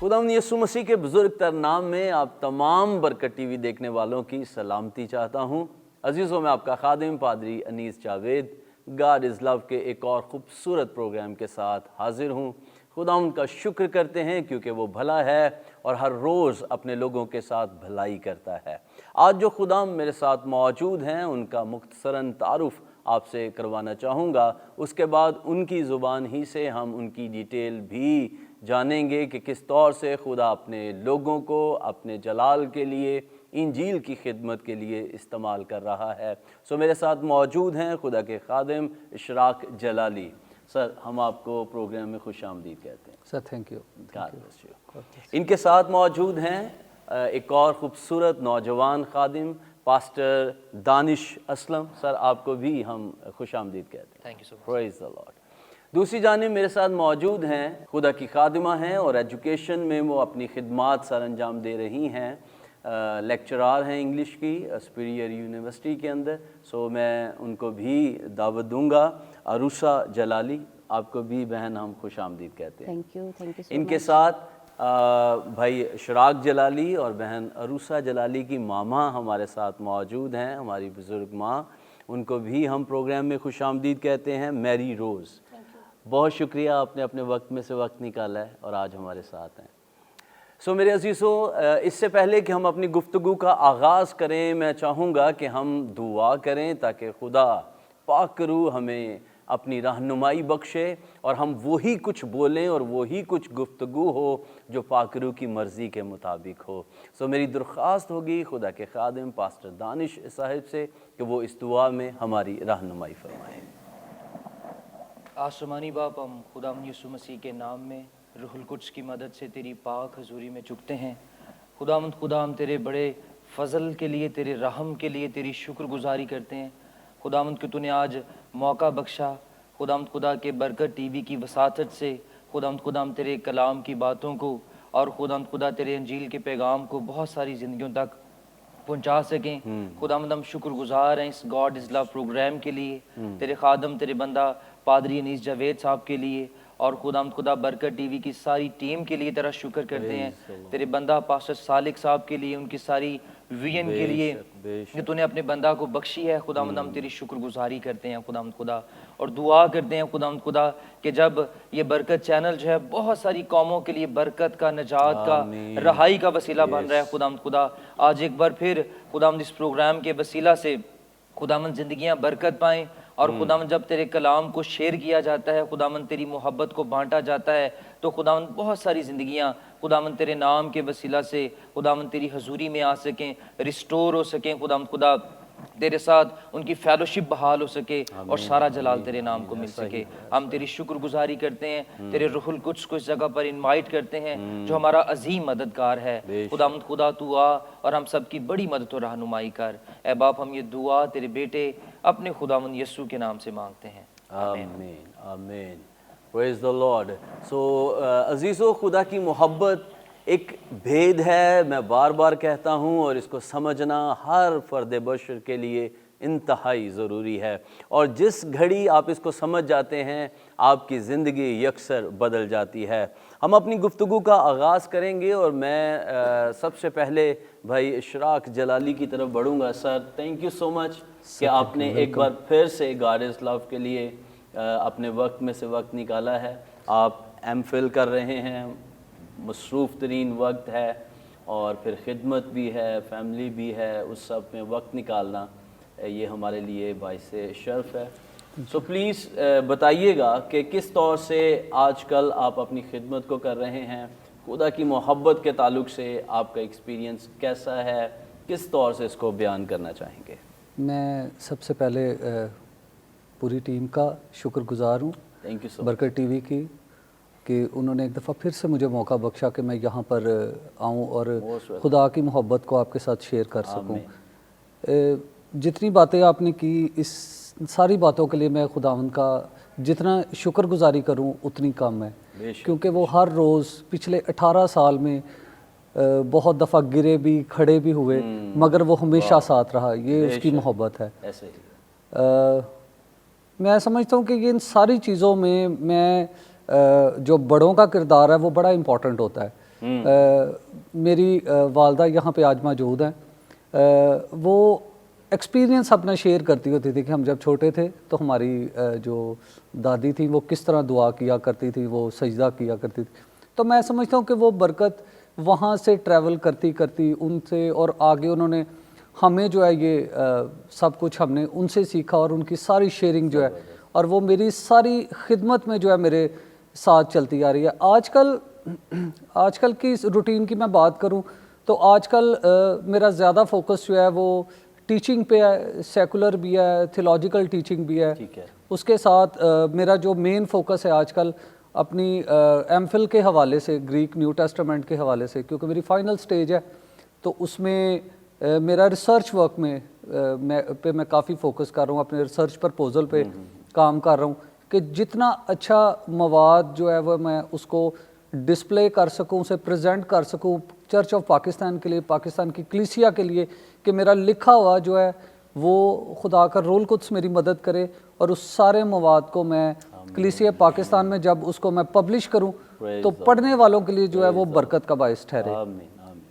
खुदावंद यीशु मसीह के बुज़ुर्ग तर नाम में आप तमाम बरकत टीवी देखने वालों की सलामती चाहता हूँ। अजीज़ों, मैं आपका खादिम पादरी Anees Javed God is love के एक और ख़ूबसूरत प्रोग्राम के साथ हाजिर हूँ। खुदावंद का शुक्र करते हैं क्योंकि वो भला है और हर रोज़ अपने लोगों के साथ भलाई करता है। आज जो खुदावंद मेरे साथ मौजूद हैं उनका मुख्तसरन तारुफ़ आपसे करवाना चाहूँगा, उसके बाद उनकी ज़ुबान ही से हम उनकी डिटेल भी जानेंगे कि किस तौर से खुदा अपने लोगों को अपने जलाल के लिए, इंजील की खिदमत के लिए इस्तेमाल कर रहा है। सो मेरे साथ मौजूद हैं खुदा के खादिम इशराक जलाली। सर, हम आपको प्रोग्राम में खुश आमदीद कहते हैं। Sir thank you. इनके साथ मौजूद हैं एक और ख़ूबसूरत नौजवान खादिम पास्टर दानिश असलम। सर, आपको भी हम खुश आमदीद कहते हैं। Thank you so much. Praise the Lord. दूसरी जानिब मेरे साथ मौजूद हैं खुदा की खादिमा हैं और एजुकेशन में वो अपनी खिदमात सर अंजाम दे रही हैं। लेक्चरार हैं इंग्लिश की सुपीरियर यूनिवर्सिटी के अंदर। सो मैं उनको भी दावत दूंगा। अरूसा जलाली, आपको भी बहन हम खुश आमदीद कहते हैं। थैंक यू सो इनके मच। साथ भाई इशराक जलाली और बहन अरूसा जलाली की मामा हमारे साथ मौजूद हैं, हमारी बुज़ुर्ग माँ। उनको भी हम प्रोग्राम में खुश आमदीद कहते हैं। मैरी रोज़, बहुत शुक्रिया, आपने अपने वक्त में से वक्त निकाला है और आज हमारे साथ हैं। सो मेरे अज़ीज़ों, इससे पहले कि हम अपनी गुफ्तगू का आगाज़ करें, मैं चाहूँगा कि हम दुआ करें ताकि खुदा पाक रूह हमें अपनी रहनुमाई बख्शे और हम वही कुछ बोलें और वही कुछ गुफ्तगू हो जो पाक रूह की मर्ज़ी के मुताबिक हो। सो मेरी दरख्वास्त होगी खुदा के खादिम पास्टर दानिश साहिब से कि वो इस दुआ में हमारी रहनुमाई फरमाएँ। आसमानी बाप, हम खुदा यीशु मसीह के नाम में रूहुल कुद्स की मदद से तेरी पाक हजूरी में झुकते हैं। खुदा हम तेरे बड़े फ़ज़ल के लिए, तेरे रहम के लिए तेरी शुक्रगुजारी करते हैं। खुदावंद कि तूने आज मौका बख्शा खुदा के बरकत टीवी की वसातत से खुदा तेरे कलाम की बातों को और खुदा तेरे अंजील के पैगाम को बहुत सारी ज़िंदगियों तक पहुंचा सकें। खुदावंद हम शुक्रगुजार हैं इस गॉड इज़ लव प्रोग्राम के लिए, तेरे खादम तेरे बंदा पादरी अनीस जावेद साहब के लिए और खुदा बरकत टीवी की सारी टीम के लिए तेरा शुक्र करते हैं। तेरे बंदा पास्टर सालिक साहब के लिए, उनकी सारी विजन के लिए कि तूने अपने बंदा को बख्शी है। खुदावंद हम तेरी शुक्रगुजारी करते हैं खुदा और दुआ करते हैं खुदा कि जब ये बरकत चैनल जो है बहुत सारी कौमों के लिए बरकत का, नजात का, रहाई का वसीला बन रहा है। खुदा आज एक बार फिर खुदावंद इस प्रोग्राम के वसीला से खुदावंद ज़िंदगियाँ बरकत पाएँ और खुदावंद जब तेरे कलाम को शेयर किया जाता है, खुदावंद तेरी मोहब्बत को बांटा जाता है, तो खुदावंद बहुत सारी ज़िंदगियाँ खुदावंद तेरे नाम के वसीला से खुदावंद तेरी हजूरी में आ सकें, रिस्टोर हो सकें। खुदा तेरे साथ उनकी फेलोशिप बहाल हो सके और सारा जलाल तेरे नाम को मिल सके। हम तेरी शुक्रगुजारी करते हैं, तेरे रूहुल कुद्स को इस जगह पर इनवाइट करते हैं जो हमारा अजीम मददगार है। खुदा तू आ और हम सब की बड़ी मदद और रहनुमाई कर। ए बाप, हम ये दुआ तेरे बेटे अपने खुदावंद यीशु के नाम से मांगते हैं। आमीन आमीन। Praise the lord. सो अजीज़ों, खुदा की मोहब्बत एक भेद है, मैं बार बार कहता हूँ, और इसको समझना हर फ़र्द बशर के लिए इंतहाई ज़रूरी है। और जिस घड़ी आप इसको समझ जाते हैं आपकी ज़िंदगी यकसर बदल जाती है। हम अपनी गुफ्तगू का आगाज़ करेंगे और मैं सबसे पहले भाई इशराक जलाली की तरफ बढ़ूँगा। Sir, thank you so much कि आपने एक बार फिर से गॉड इज़ लव के लिए अपने वक्त में से वक्त निकाला है। आप एमफिल कर रहे हैं, मसरूफ़ तरीन वक्त है और फिर खिदमत भी है, फैमिली भी है, उस सब में वक्त निकालना ये हमारे लिए बाइस शर्फ है। सो प्लीज़ बताइएगा कि किस तौर से आजकल आप अपनी खिदमत को कर रहे हैं, खुदा की मोहब्बत के ताल्लुक़ से आपका एक्सपीरियंस कैसा है, किस तौर से इसको बयान करना चाहेंगे? मैं सबसे पहले पूरी टीम का शुक्रगुजार हूँ, थैंक यू सो बरकत टीवी की, कि उन्होंने एक दफ़ा फिर से मुझे मौका बख्शा कि मैं यहाँ पर आऊँ और खुदा की मोहब्बत को आपके साथ शेयर कर सकूँ। जितनी बातें आपने की, इस सारी बातों के लिए मैं खुदावंद का जितना शुक्रगुजारी करूँ उतनी कम है, क्योंकि वो हर रोज़ पिछले 18 साल में बहुत दफ़ा गिरे भी, खड़े भी हुए, मगर वो हमेशा साथ रहा। ये उसकी मोहब्बत है। ऐसे ही मैं समझता हूँ कि इन सारी चीज़ों में मैं जो बड़ों का किरदार है वो बड़ा इम्पोर्टेंट होता है, میری والدہ یہاں پہ آج موجود ہیں، وہ ایکسپیرینس اپنا شیئر کرتی ہوتی تھی کہ ہم جب چھوٹے تھے تو ہماری جو دادی تھی وہ کس طرح دعا کیا کرتی تھی، وہ سجدہ کیا کرتی تھی. تو میں سمجھتا ہوں کہ وہ برکت وہاں سے ٹریول کرتی کرتی ان سے اور آگے انہوں نے ہمیں جو ہے یہ سب کچھ ہم نے ان سے سیکھا، اور ان کی ساری شیئرنگ جو ہے، اور وہ میری ساری خدمت میں جو ہے میرے ساتھ چلتی آ رہی ہے. آج کل کی روٹین کی میں بات کروں تو آج کل میرا زیادہ فوکس جو ہے وہ ٹیچنگ پہ ہے، سیکولر بھی ہے، تھیولوجیکل ٹیچنگ بھی ہے. اس کے ساتھ میرا جو مین فوکس ہے آج کل اپنی ایم فل کے حوالے سے، گریک نیو ٹیسٹامنٹ کے حوالے سے، کیونکہ میری فائنل سٹیج ہے تو اس میں میرا ریسرچ ورک میں میں کافی فوکس کر رہا ہوں، اپنے ریسرچ پرپوزل پہ کام کر رہا ہوں کہ جتنا اچھا مواد جو ہے وہ میں اس کو ڈسپلے کر سکوں، اسے پریزنٹ کر سکوں چرچ آف پاکستان کے لیے، پاکستان کی کلیسیا کے لیے، کہ میرا لکھا ہوا جو ہے وہ خدا کا رول قدس میری مدد کرے، اور اس سارے مواد کو میں کلیسیا پاکستان میں جب اس کو میں پبلش کروں تو پڑھنے والوں کے لیے جو ہے وہ برکت کا باعث ٹھہرے. آمین آمین.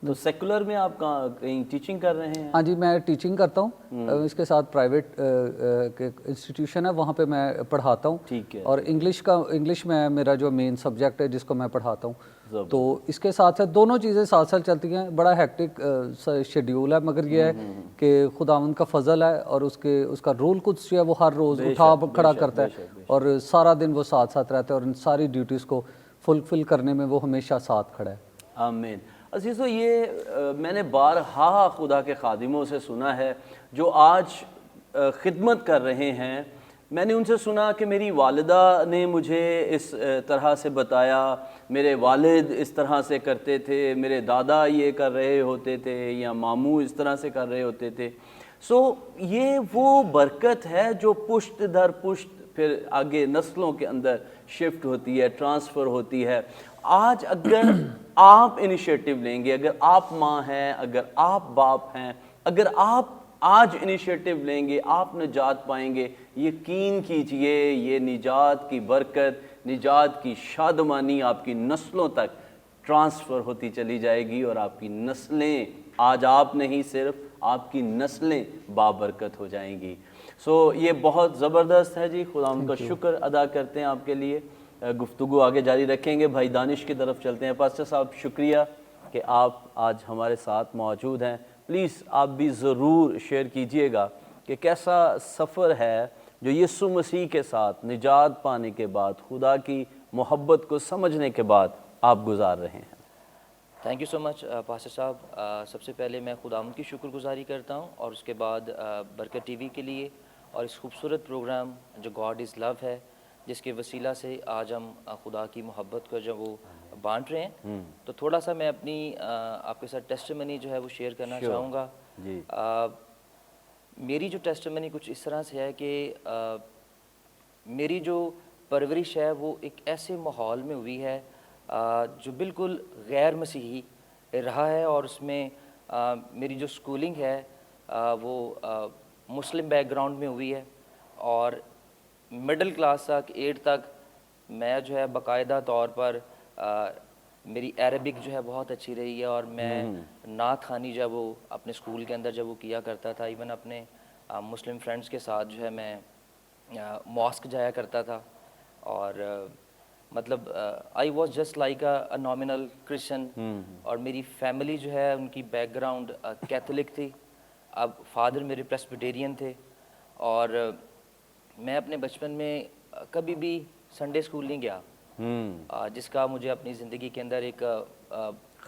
تو سیکولر میں آپ کہیں ٹیچنگ کر رہے ہیں؟ ہاں جی، میں ٹیچنگ کرتا ہوں، اس کے ساتھ پرائیویٹ انسٹیٹیوشن ہے وہاں پہ میں پڑھاتا ہوں. ٹھیک ہے. اور انگلش میں میرا جو مین سبجیکٹ ہے جس کو میں پڑھاتا ہوں. تو اس کے ساتھ ساتھ دونوں چیزیں ساتھ ساتھ چلتی ہیں. بڑا ہیکٹک شیڈیول ہے، مگر یہ ہے کہ خداوند کا فضل ہے اور اس کا رول قدس جو ہے وہ ہر روز اٹھا کھڑا کرتا ہے اور سارا دن وہ ساتھ ساتھ رہتا ہے، اور ان ساری ڈیوٹیز کو فلفل کرنے میں وہ ہمیشہ ساتھ کھڑا ہے. آمین. عزیزو، یہ میں نے بارہا خدا کے خادموں سے سنا ہے جو آج خدمت کر رہے ہیں. میں نے ان سے سنا کہ میری والدہ نے مجھے اس طرح سے بتایا، میرے والد اس طرح سے کرتے تھے، میرے دادا یہ کر رہے ہوتے تھے، یا ماموں اس طرح سے کر رہے ہوتے تھے. یہ وہ برکت ہے جو پشت در پشت پھر آگے نسلوں کے اندر شفٹ ہوتی ہے، ٹرانسفر ہوتی ہے. آج اگر آپ انیشیٹو لیں گے، اگر آپ ماں ہیں، اگر آپ باپ ہیں، اگر آپ آج انیشیٹو لیں گے، آپ نجات پائیں گے. یقین کیجئے یہ نجات کی برکت، نجات کی شادمانی آپ کی نسلوں تک ٹرانسفر ہوتی چلی جائے گی، اور آپ کی نسلیں، آج آپ نہیں صرف آپ کی نسلیں بابرکت ہو جائیں گی. یہ بہت زبردست ہے جی. خدا ان کا شکر ادا کرتے ہیں آپ کے لیے. گفتگو آگے جاری رکھیں گے. بھائی دانش کی طرف چلتے ہیں. پاسٹر صاحب، شکریہ کہ آپ آج ہمارے ساتھ موجود ہیں. پلیز آپ بھی ضرور شیئر کیجئے گا کہ کیسا سفر ہے جو یسوع مسیح کے ساتھ نجات پانے کے بعد، خدا کی محبت کو سمجھنے کے بعد آپ گزار رہے ہیں. Thank you so much pastor صاحب. سب سے پہلے میں خداوند کی شکر گزاری کرتا ہوں، اور اس کے بعد برکت ٹی وی کے لیے اور اس خوبصورت پروگرام جو گاڈ از لو ہے، جس کے وسیلہ سے آج ہم خدا کی محبت کو جو وہ بانٹ رہے ہیں. تو تھوڑا سا میں اپنی آپ کے ساتھ ٹیسٹیمنی جو ہے وہ شیئر کرنا چاہوں گا. میری جو ٹیسٹیمنی کچھ اس طرح سے ہے کہ میری جو پرورش ہے وہ ایک ایسے ماحول میں ہوئی ہے جو بالکل غیر مسیحی رہا ہے، اور اس میں میری جو سکولنگ ہے وہ مسلم بیک گراؤنڈ میں ہوئی ہے. اور مڈل کلاس تک، 8 تک میں جو ہے باقاعدہ طور پر میری عربک جو ہے بہت اچھی رہی ہے، اور میں نعت خوانی جب وہ اپنے اسکول کے اندر جب وہ کیا کرتا تھا، ایون اپنے مسلم فرینڈس کے ساتھ جو ہے میں ماسک جایا کرتا تھا. اور مطلب I was just like a nominal Christian. اور میری فیملی جو ہے ان کی بیک گراؤنڈ کیتھولک تھی. اب فادر میرے پریسبیٹیرین تھے، اور میں اپنے بچپن میں کبھی بھی سنڈے اسکول نہیں گیا، جس کا مجھے اپنی زندگی کے اندر ایک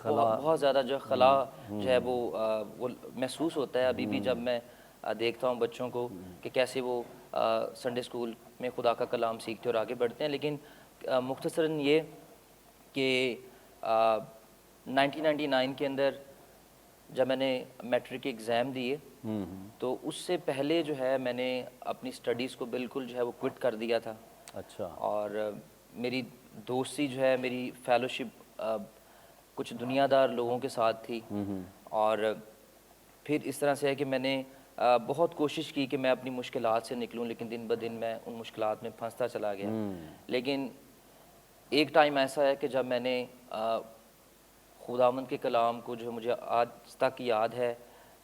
بہت زیادہ جو خلا جو ہے وہ محسوس ہوتا ہے ابھی بھی، جب میں دیکھتا ہوں بچوں کو کہ کیسے وہ سنڈے اسکول میں خدا کا کلام سیکھتے اور آگے بڑھتے ہیں. لیکن مختصراً یہ کہ 1999 کے اندر جب میں نے میٹرک کے ایگزام دیے تو اس سے پہلے جو ہے میں نے اپنی سٹڈیز کو بالکل جو ہے وہ کوئٹ کر دیا تھا. اچھا. اور میری دوستی جو ہے، میری فیلوشپ کچھ دنیا دار لوگوں کے ساتھ تھی. اور پھر اس طرح سے ہے کہ میں نے بہت کوشش کی کہ میں اپنی مشکلات سے نکلوں، لیکن دن بدن میں ان مشکلات میں پھنستا چلا گیا. لیکن ایک ٹائم ایسا ہے کہ جب میں نے खुदावंद के कलाम को जो है मुझे आज तक याद है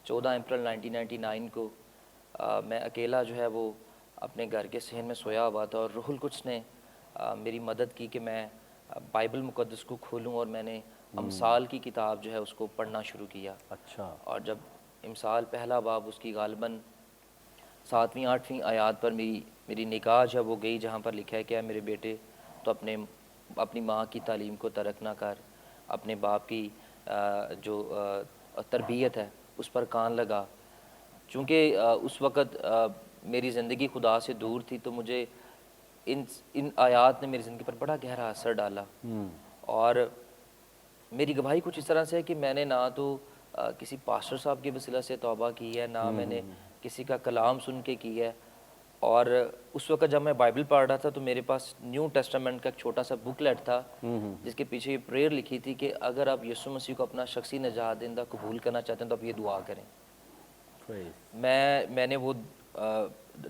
14 अप्रैल 1999 को मैं अकेला जो है वो अपने घर के सहन में सोया हुआ था और रूहुल कुद्स ने मेरी मदद की कि मैं बाइबल मुक़द्दस को खोलूं और मैंने अमसाल की किताब जो है उसको पढ़ना शुरू किया। अच्छा। और जब इमसाल पहला बाब उसकी गालिबन 7वीं 8वीं आयत पर मेरी निगाह जो है वो गई, जहाँ पर लिखा है कि मेरे बेटे तो अपनी माँ की तालीम को तर्क ना कर, अपने बाप की जो तरबियत है उस पर कान लगा। चूँकि उस वक़्त मेरी ज़िंदगी खुदा से दूर थी, तो मुझे इन आयात ने मेरी ज़िंदगी पर बड़ा गहरा असर डाला। और मेरी गवाही कुछ इस तरह से है कि मैंने ना तो किसी पास्टर साहब के वसीला से तौबा की है, ना मैंने किसी का कलाम सुन के की है। और उस वक्त जब मैं बाइबल पढ़ रहा था तो मेरे पास न्यू टेस्टामेंट का एक छोटा सा बुकलेट था जिसके पीछे ये प्रेयर लिखी थी कि अगर आप यीशु मसीह को अपना शख्सी नजात देंदा कबूल करना चाहते हैं तो आप ये दुआ करें। मैंने वो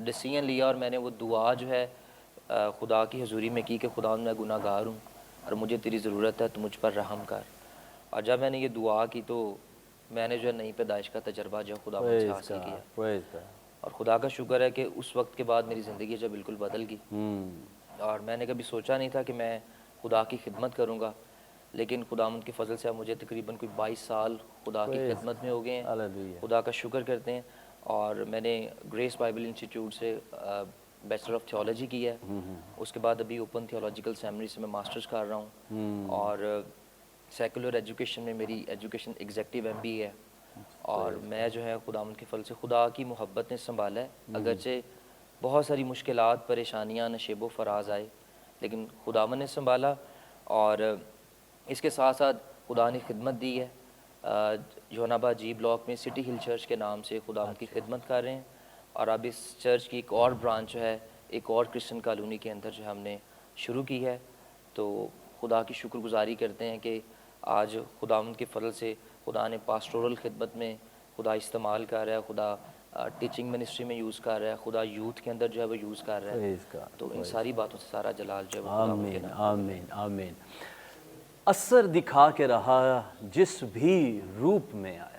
डिसीजन लिया और मैंने वो दुआ जो है खुदा की हजूरी में की कि खुदा मैं गुनाहगार हूँ और मुझे तेरी ज़रूरत है, तो मुझ पर रहम कर। और जब मैंने ये दुआ की तो मैंने जो है नई पैदाइश का तजर्बा जो खुदा से हासिल किया। और खुदा का शुक्र है कि उस वक्त के बाद मेरी ज़िंदगी जो बिल्कुल बदल गई। और मैंने कभी सोचा नहीं था कि मैं खुदा की खिदमत करूँगा, लेकिन खुदावंद के फजल से अब मुझे तकरीबन कोई 22 साल खुदा की खिदमत में हो गए हैं। खुदा का शुक्र करते हैं। और मैंने ग्रेस बाइबल इंस्टीट्यूट से बैचलर ऑफ थियोलॉजी की है। उसके बाद अभी ओपन थियोलॉजिकल सेमिनरी से मैं मास्टर्स कर रहा हूँ। और सेकुलर एजुकेशन में मेरी एजुकेशन एग्जेक्टिव MBA है। और मैं जो है खुदावंद के फल से खुदा की मोहब्बत ने संभाला है। अगरचे बहुत सारी मुश्किलात परेशानियाँ नशेबो फराज आए, लेकिन खुदावंद ने संभाला। और इसके साथ साथ खुदा ने खिदमत दी है। जोनाबाद G ब्लॉक में सिटी हिल चर्च के नाम से खुदावंद की खिदमत कर रहे हैं। और अब इस चर्च की एक और ब्रांच जो है एक और क्रिश्चियन कॉलोनी के अंदर जो हमने शुरू की है। तो खुदा की शुक्रगुजारी करते हैं कि आज खुदावंद के फजल से खुदा ने पास्टोरल खिदमत में खुदा इस्तेमाल कर रहा है, खुदा टीचिंग मिनिस्ट्री में यूज़ कर रहा है, खुदा यूथ के अंदर जो है वो यूज़ कर रहा है। तो इन सारी बातों से सारा जलाल जो है वो खुदावंद के नाम। आमीन आमीन। असर दिखा के रहा जिस भी रूप में आया।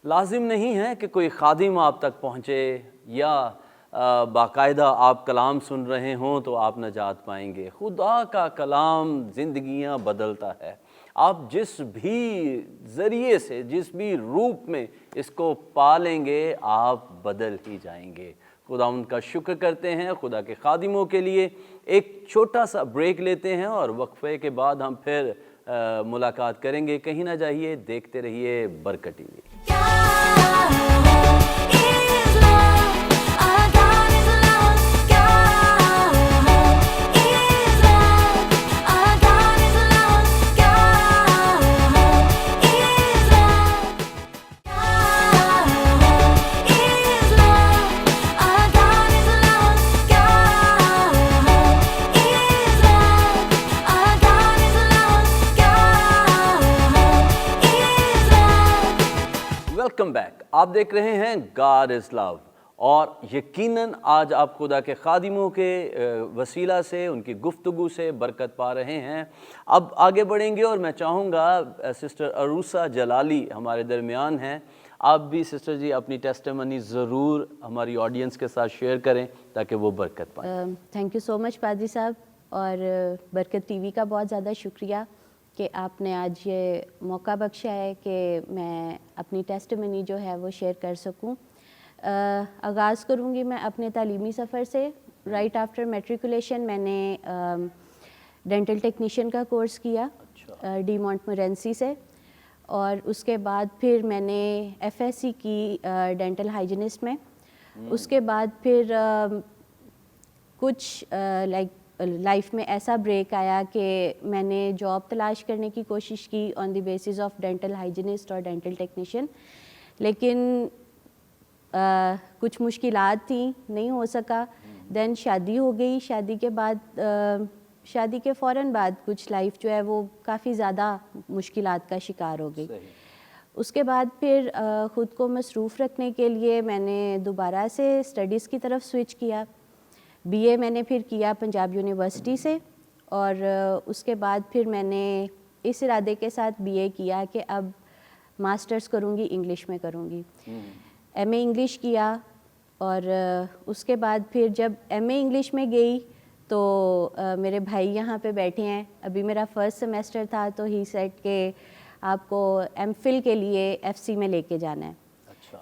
लाजिम नहीं है कि कोई खादिम आप तक पहुँचे या बाकायदा आप कलाम सुन रहे हों तो आप नजात पाएंगे। खुदा का कलाम ज़िंदगियाँ बदलता है। आप जिस भी ज़रिए से, जिस भी रूप में इसको पालेंगे, आप बदल ही जाएंगे। खुदा उनका शुक्र करते हैं। खुदा के खादिमों के लिए एक छोटा सा ब्रेक लेते हैं और वक्फे के बाद हम फिर मुलाकात करेंगे। कहीं ना जाइए, देखते रहिए बरकत टीवी। Welcome back. आप देख रहे हैं गॉड इज़ लव। और यकीनन आज आप खुदा के खादिमों के वसीला से, उनकी गुफ्तगू से बरकत पा रहे हैं। अब आगे बढ़ेंगे और मैं चाहूँगा सिस्टर अरूसा जलाली हमारे दरमियान हैं। आप भी सिस्टर जी अपनी टेस्टिमनी ज़रूर हमारी ऑडियंस के साथ शेयर करें ताकि वो बरकत पाएं। थैंक यू सो मच पादरी साहब, और बरकत टीवी का बहुत ज़्यादा शुक्रिया कि आपने आज ये मौका बख्शा है कि मैं अपनी टेस्टिमनी जो है वो शेयर कर सकूं। आगाज़ करूंगी मैं अपने तालीमी सफ़र से। राइट आफ्टर मैट्रिकुलेशन मैंने डेंटल टेक्नीशियन का कोर्स किया डी मॉन्टमोरेंसी से, और उसके बाद फिर मैंने FSC की डेंटल हाइजीनिस्ट में। उसके बाद फिर कुछ लाइफ में ऐसा ब्रेक आया कि मैंने जॉब तलाश करने की कोशिश की on the basis of dental hygienist और डेंटल टेक्नीशियन, लेकिन कुछ मुश्किलात थी, नहीं हो सका। देन शादी हो गई। शादी के बाद शादी के फ़ौरन बाद कुछ लाइफ जो है वो काफ़ी ज़्यादा मुश्किलात का शिकार हो गई। उसके बाद फिर ख़ुद को मसरूफ़ रखने के लिए मैंने दोबारा से स्टडीज़ की तरफ स्विच किया। BA मैंने फिर किया पंजाब यूनिवर्सिटी से, और उसके बाद फिर मैंने اس ارادے کے ساتھ BA کیا کہ اب ماسٹرز کروں گی، انگلش میں کروں گی. MA انگلش کیا اور اس کے بعد پھر جب MA انگلش میں گئی تو میرے بھائی یہاں پہ بیٹھے ہیں. ابھی میرا فرسٹ سیمیسٹر تھا تو ہی سیٹ کہ آپ کو MPhil کے لیے FC میں لے کے جانا ہے.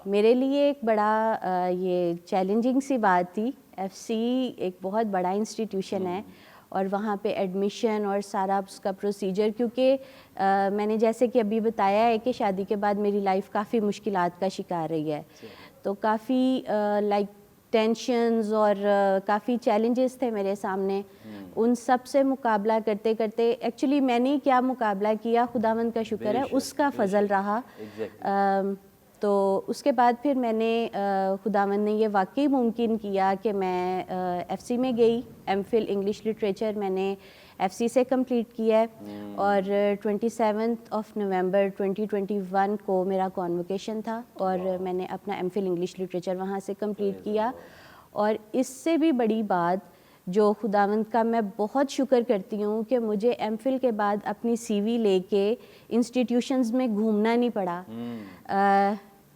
میرے لیے ایک بڑا یہ چیلنجنگ سی بات تھی. FC ایک بہت بڑا انسٹیٹیوشن ہے اور وہاں پہ ایڈمیشن اور سارا اس کا پروسیجر، کیونکہ میں نے جیسے کہ ابھی بتایا ہے کہ شادی کے بعد میری لائف کافی مشکلات کا شکار رہی ہے، تو کافی لائک ٹینشنز اور کافی چیلنجز تھے میرے سامنے. ان سب سے مقابلہ کرتے کرتے ایکچولی میں نے کیا مقابلہ کیا، خداوند کا شکر ہے اس کا فضل رہا. تو اس کے بعد پھر میں نے خداوند نے یہ واقعی ممکن کیا کہ میں FC میں گئی. MPhil انگلش لٹریچر میں نے FC سے کمپلیٹ کیا ہے اور 27 نومبر 2021 کو میرا کانوکیشن تھا اور میں نے اپنا MPhil انگلش لٹریچر وہاں سے کمپلیٹ کیا. اور اس سے بھی بڑی بات جو خداوند کا میں بہت شکر کرتی ہوں کہ مجھے MPhil کے بعد اپنی CV لے کے انسٹیٹیوشنز میں گھومنا نہیں پڑا.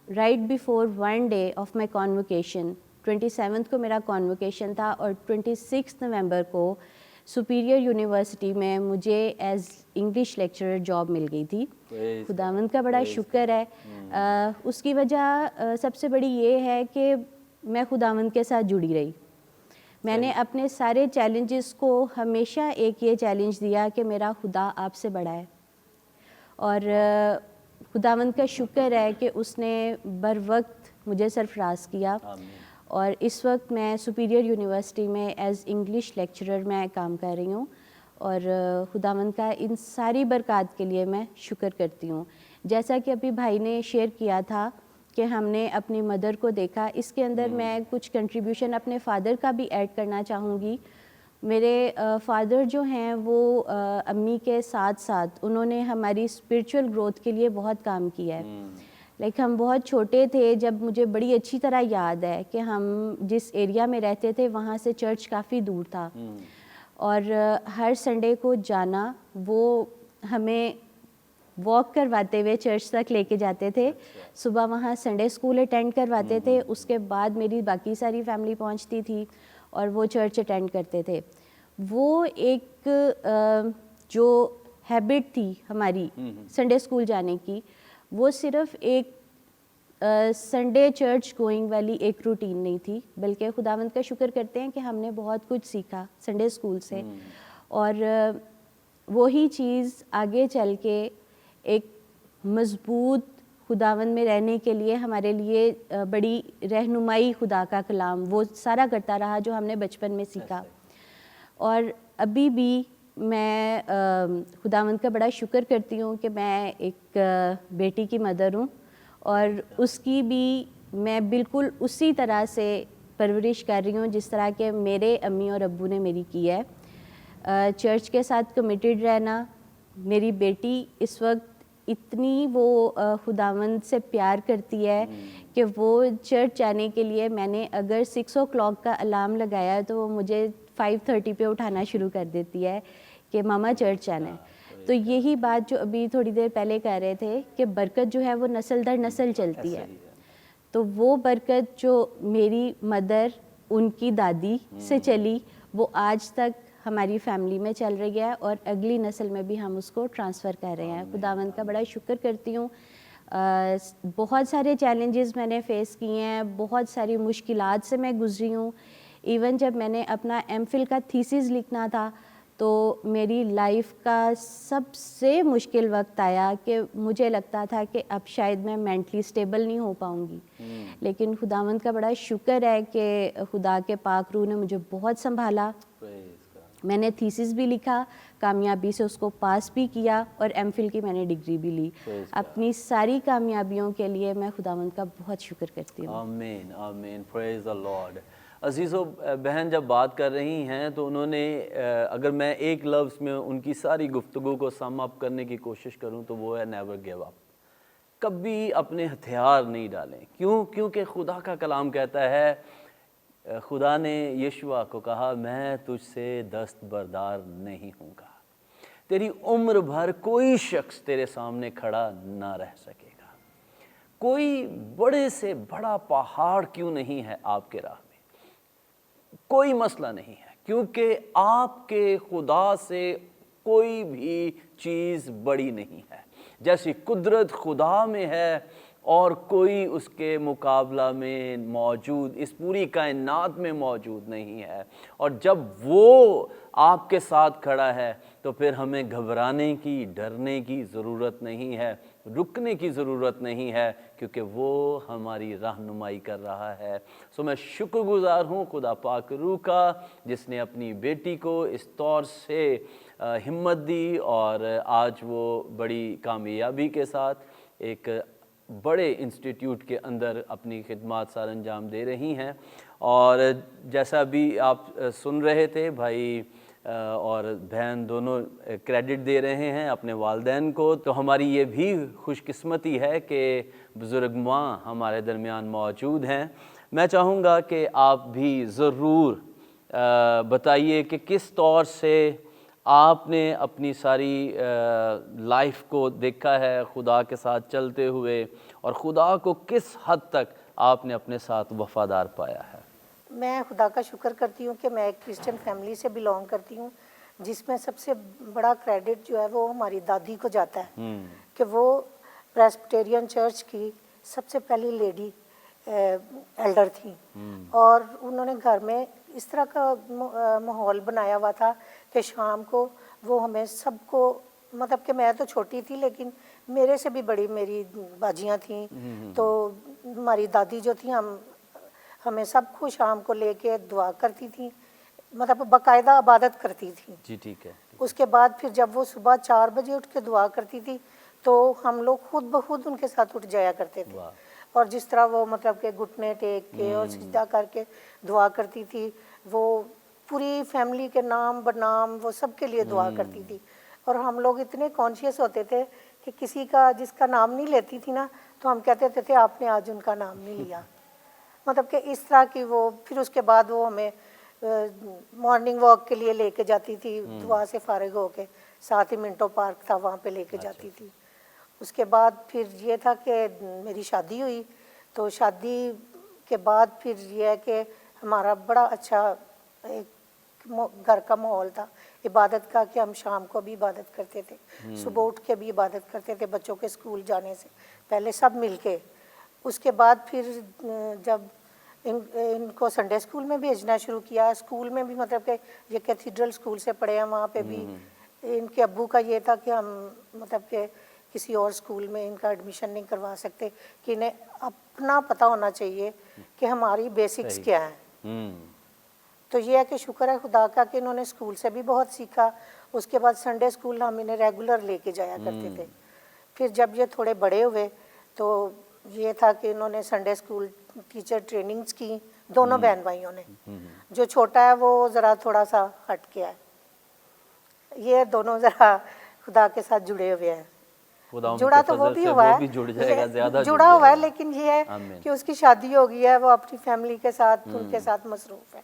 Right before 1 day of my convocation 27 کو میرا کانوکیشن تھا اور 26 نومبر کو سپیریئر یونیورسٹی میں مجھے ایز انگلش لیکچرر جاب مل گئی تھی. خداوند کا بڑا شکر ہے. اس کی وجہ سب سے بڑی یہ ہے کہ میں خداوند کے ساتھ جڑی رہی. میں نے اپنے سارے چیلنجز کو ہمیشہ ایک یہ چیلنج دیا کہ میرا خدا آپ سے بڑا ہے، اور خداوند کا شکر ہے کہ اس نے بر وقت مجھے سرفراز کیا. اور اس وقت میں سپیریئر یونیورسٹی میں ایز انگلش لیکچرر میں کام کر رہی ہوں اور خداوند کا ان ساری برکات کے لیے میں شکر کرتی ہوں. جیسا کہ ابھی بھائی نے شیئر کیا تھا کہ ہم نے اپنی مدر کو دیکھا، اس کے اندر میں کچھ کنٹریبیوشن اپنے فادر کا بھی ایڈ کرنا چاہوں گی. میرے فادر جو ہیں وہ امی کے ساتھ ساتھ انہوں نے ہماری اسپرچول گروتھ کے لیے بہت کام کیا ہے. لائک ہم بہت چھوٹے تھے جب، مجھے بڑی اچھی طرح یاد ہے کہ ہم جس ایریا میں رہتے تھے وہاں سے چرچ کافی دور تھا اور ہر سنڈے کو جانا، وہ ہمیں واک کرواتے ہوئے چرچ تک لے کے جاتے تھے. صبح وہاں سنڈے اسکول اٹینڈ کرواتے تھے، اس کے بعد میری باقی ساری فیملی پہنچتی تھی اور وہ چرچ اٹینڈ کرتے تھے. وہ ایک جو ہیبٹ تھی ہماری سنڈے اسکول جانے کی، وہ صرف ایک سنڈے چرچ گوئنگ والی ایک روٹین نہیں تھی، بلکہ خداوند کا شکر کرتے ہیں کہ ہم نے بہت کچھ سیکھا سنڈے اسکول سے. اور وہی چیز آگے چل کے ایک مضبوط خداوند میں رہنے کے لیے ہمارے لیے بڑی رہنمائی خدا کا کلام وہ سارا کرتا رہا جو ہم نے بچپن میں سیکھا. اور ابھی بھی میں خداوند کا بڑا شکر کرتی ہوں کہ میں ایک بیٹی کی مدر ہوں اور اس کی بھی میں بالکل اسی طرح سے پرورش کر رہی ہوں جس طرح کہ میرے امی اور ابو نے میری کی ہے. چرچ کے ساتھ کمیٹڈ رہنا. میری بیٹی اس وقت اتنی وہ خداوند سے پیار کرتی ہے کہ وہ چرچ جانے کے لیے، میں نے اگر 6 o'clock کا الارم لگایا ہے تو وہ مجھے 5:30 پہ اٹھانا شروع کر دیتی ہے کہ ماما چرچ جانا ہے. تو یہی بات جو ابھی تھوڑی دیر پہلے کہہ رہے تھے کہ برکت جو ہے وہ نسل در نسل چلتی ہے، تو وہ برکت جو میری مدر ان کی دادی سے چلی وہ آج تک ہماری فیملی میں چل رہی ہے اور اگلی نسل میں بھی ہم اس کو ٹرانسفر کر رہے ہیں. خداوند کا بڑا شکر کرتی ہوں. بہت سارے چیلنجز میں نے فیس کیے ہیں، بہت ساری مشکلات سے میں گزری ہوں. ایون جب میں نے اپنا MPhil کا تھیسس لکھنا تھا تو میری لائف کا سب سے مشکل وقت آیا کہ مجھے لگتا تھا کہ اب شاید میں مینٹلی اسٹیبل نہیں ہو پاؤں گی. لیکن خداوند کا بڑا شکر ہے کہ خدا کے پاک روح نے مجھے بہت سنبھالا. میں نے تھیسس بھی لکھا، کامیابی سے اس کو پاس بھی کیا اور MPhil کی میں نے ڈگری بھی لی. اپنی ساری کامیابیوں کے لیے میں خداوند کا بہت شکر کرتی ہوں. آمین آمین، پریز دی لارڈ. عزیزو بہن جب بات کر رہی ہیں تو انہوں نے اگر میں ایک لفظ میں ان کی ساری گفتگو کو سم اپ کرنے کی کوشش کروں تو وہ ہے نیور گیو اپ. کبھی اپنے ہتھیار نہیں ڈالیں. کیونکہ خدا کا کلام کہتا ہے، خدا نے یشوع کو کہا میں تجھ سے دستبردار نہیں ہوں گا. तेरी उम्र भर कोई शख्स तेरे सामने खड़ा ना रह सकेगा। कोई बड़े से बड़ा पहाड़ क्यों नहीं है आपके राह में, कोई मसला नहीं है, क्योंकि आपके खुदा से कोई भी चीज़ बड़ी नहीं है। जैसी कुदरत खुदा में है और कोई उसके मुकाबला में मौजूद इस पूरी कायनात में मौजूद नहीं है। और जब वो आपके साथ खड़ा है तो फिर हमें घबराने की, डरने की ज़रूरत नहीं है, रुकने की ज़रूरत नहीं है, क्योंकि वो हमारी रहनुमाई कर रहा है। सो मैं शुक्रगुज़ार हूँ खुदा पाक रूह का, जिसने अपनी बेटी को इस तौर से हिम्मत दी और आज वो बड़ी कामयाबी के साथ एक बड़े इंस्टीट्यूट के अंदर अपनी खिदमत सर अंजाम दे रही हैं। और जैसा भी आप सुन रहे थे, भाई और बहन दोनों क्रेडिट दे रहे हैं अपने वालिदैन को, तो हमारी ये भी खुशकिस्मती है कि बुज़ुर्ग माँ हमारे दरमियान मौजूद हैं। मैं चाहूँगा कि आप भी ज़रूर बताइए कि किस तौर से आपने अपनी सारी लाइफ को देखा है खुदा के साथ चलते हुए, और खुदा को किस हद तक आपने अपने साथ वफ़ादार पाया है। मैं खुदा का शुक्र करती हूँ कि मैं एक क्रिश्चियन फैमिली से बिलोंग करती हूँ, जिसमें सबसे बड़ा क्रेडिट जो है वो हमारी दादी को जाता है कि वो प्रेस्बिटेरियन चर्च की सबसे पहली लेडी एल्डर थी। और उन्होंने घर में इस तरह का माहौल बनाया हुआ था कि शाम को वो हमें सबको, मतलब कि मैं तो छोटी थी लेकिन मेरे से भी बड़ी मेरी बाजियाँ थीं, तो हमारी दादी जो थी हमें सबको शाम को लेके दुआ करती थी, मतलब बाकायदा इबादत करती थी। जी ठीक है। उसके बाद फिर जब वो सुबह 4 बजे उठ के दुआ करती थी तो हम लोग खुद ब खुद उनके साथ उठ जाया करते थे। और जिस तरह वो मतलब के घुटने टेक के और सिजदा करके दुआ करती थी, वो पूरी फैमिली के नाम बनाम वो सबके लिए दुआ करती थी। और हम लोग इतने कॉन्शियस होते थे कि किसी का जिसका नाम नहीं लेती थी ना, तो हम कहते थे आपने आज उनका नाम नहीं लिया, मतलब कि इस तरह की वो। फिर उसके बाद वो हमें मॉर्निंग वॉक के लिए लेके जाती थी, दुआ से फारिग होके, साथ ही मिंटो पार्क था वहाँ पे लेके जाती थी। उसके बाद फिर ये था कि मेरी शादी हुई, तो शादी के बाद फिर ये है कि हमारा बड़ा अच्छा एक घर का माहौल था इबादत का, कि हम शाम को भी इबादत करते थे, सुबह उठ के भी इबादत करते थे, बच्चों के स्कूल जाने से पहले सब मिल के। उसके बाद फिर जब इनको संडे स्कूल में भेजना शुरू किया, स्कूल में भी मतलब कि ये कैथीड्रल स्कूल से पढ़े हैं, वहाँ पे भी इनके अब्बू का ये था कि हम मतलब कि किसी और स्कूल में इनका एडमिशन नहीं करवा सकते, कि इन्हें अपना पता होना चाहिए कि हमारी बेसिक्स क्या हैं। तो ये है कि शुक्र है खुदा का कि इन्होंने स्कूल से भी बहुत सीखा। उसके बाद संडे स्कूल हम इन्हें रेगुलर लेके जाया करते थे। फिर जब ये थोड़े बड़े हुए तो ये था कि इन्होंने संडे स्कूल टीचर ट्रेनिंग्स की, दोनों बहन भाइयों ने। जो छोटा है वो ज़रा थोड़ा सा हट गया है, ये दोनों ज़रा खुदा के साथ जुड़े हुए हैं। जुड़ा तो वो भी हुआ है, जुड़ा हुआ है, लेकिन ये है कि उसकी शादी हो गई है, वो अपनी फैमिली के साथ उनके साथ मसरूफ़ है।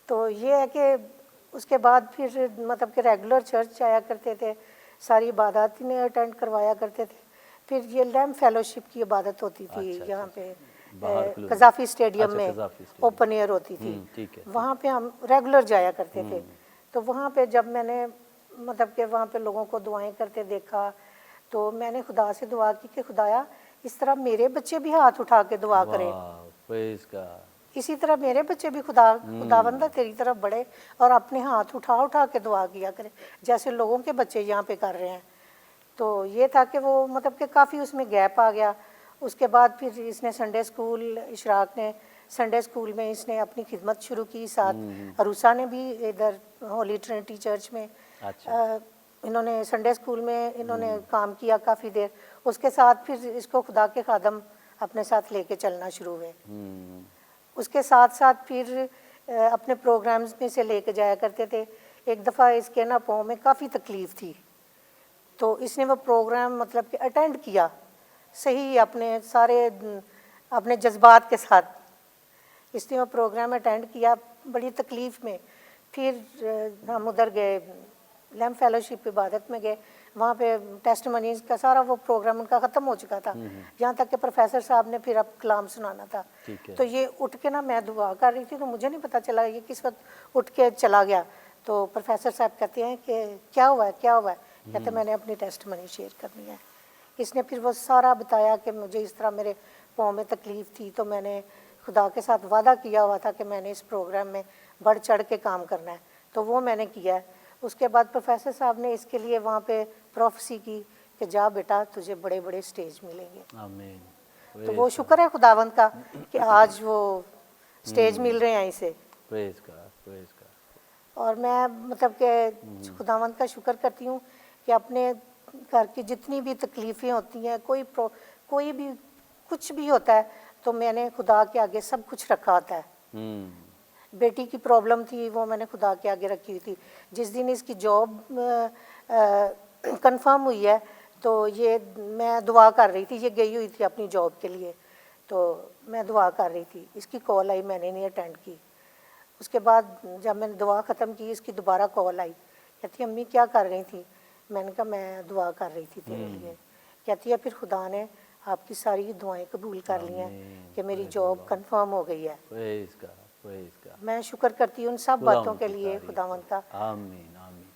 तो ये है कि उसके बाद फिर मतलब कि रेगुलर चर्च जाया करते थे, सारी इबादत इन्हें अटेंड करवाया करते थे। फिर ये लैम्प फेलोशिप की इबादत होती थी यहाँ पे कज़ाफ़ी स्टेडियम में, ओपन एयर होती थी, वहाँ पे हम रेगुलर जाया करते थे। तो वहाँ पे जब मैंने मतलब कि वहाँ पे लोगों को दुआएं करते देखा, तो मैंने खुदा से दुआ की कि खुदाया इस तरह मेरे बच्चे भी हाथ उठा के दुआ करें, इसी तरह मेरे बच्चे भी खुदावंदा तेरी तरफ बढ़े और अपने हाथ उठा उठा के दुआ किया करें, जैसे लोगों के बच्चे यहाँ पे कर रहे हैं। तो ये था कि वो मतलब कि काफ़ी उसमें गैप आ गया। उसके बाद फिर इसने संडे स्कूल, इशराक ने संडे स्कूल में इसने अपनी खिदमत शुरू की, साथ अरूसा ने भी इधर होली ट्रिनिटी चर्च में इन्होंने संडे स्कूल में इन्होंने काम किया काफ़ी देर। उसके साथ फिर इसको खुदा के खादम अपने साथ लेके चलना शुरू हुए। उसके साथ साथ फिर अपने प्रोग्राम्स में से लेके जाया करते थे। एक दफ़ा इसके ना पाँव में काफ़ी तकलीफ़ थी, तो इसने वो प्रोग्राम मतलब कि अटेंड किया सही अपने सारे अपने जज्बात के साथ। इसने वो प्रोग्राम अटेंड किया बड़ी तकलीफ़ में। फिर हम उधर गए लैम्प फेलोशिप इबादत में गए, वहाँ पे टेस्टमनीज का सारा वो प्रोग्राम उनका ख़त्म हो चुका था, यहाँ तक कि प्रोफेसर साहब ने फिर अब कलाम सुनाना था। तो ये उठ के ना मैं दुआ कर रही थी, तो मुझे नहीं पता चला ये किस वक्त उठ के चला गया। तो प्रोफेसर साहब कहते हैं कि क्या हुआ है, क्या हुआ है? कहते मैंने अपनी टेस्टमनी शेयर करनी है। इसने फिर वो सारा बताया कि मुझे इस तरह मेरे पाँव में तकलीफ़ थी, तो मैंने खुदा के साथ वादा किया हुआ था कि मैंने इस प्रोग्राम में बढ़ चढ़ के काम करना है, तो वो मैंने किया है। उसके बाद प्रोफेसर साहब ने इसके लिए वहाँ पे प्रोफेसी की कि जा बेटा तुझे बड़े बड़े स्टेज मिलेंगे। आमीन। तो वो शुक्र है खुदावंद का कि आज वो स्टेज मिल रहे हैं इसे। Praise God, praise God. और मैं मतलब कि खुदावंद का शुक्र करती हूँ कि अपने घर की जितनी भी तकलीफ़ें होती हैं, कोई भी कुछ भी होता है, तो मैंने खुदा के आगे सब कुछ रखा होता है। बेटी की प्रॉब्लम थी, वो मैंने खुदा के आगे रखी हुई थी। जिस दिन इसकी जॉब कंफर्म हुई है, तो ये मैं दुआ कर रही थी, ये गई हुई थी अपनी जॉब के लिए, तो मैं दुआ कर रही थी, इसकी कॉल आई, मैंने नहीं अटेंड की। उसके बाद जब मैंने दुआ ख़त्म की, इसकी दोबारा कॉल आई, कहती अम्मी क्या कर रही थी? मैंने कहा मैं दुआ कर रही थी तेरे लिए। कहती है फिर खुदा ने आपकी सारी दुआएं कबूल कर ली हैं कि मेरी जॉब कंफर्म हो गई है। Praise God, praise God. मैं शुक्र करती हूँ उन सब बातों के लिए खुदावंद का। आमीन, आमीन,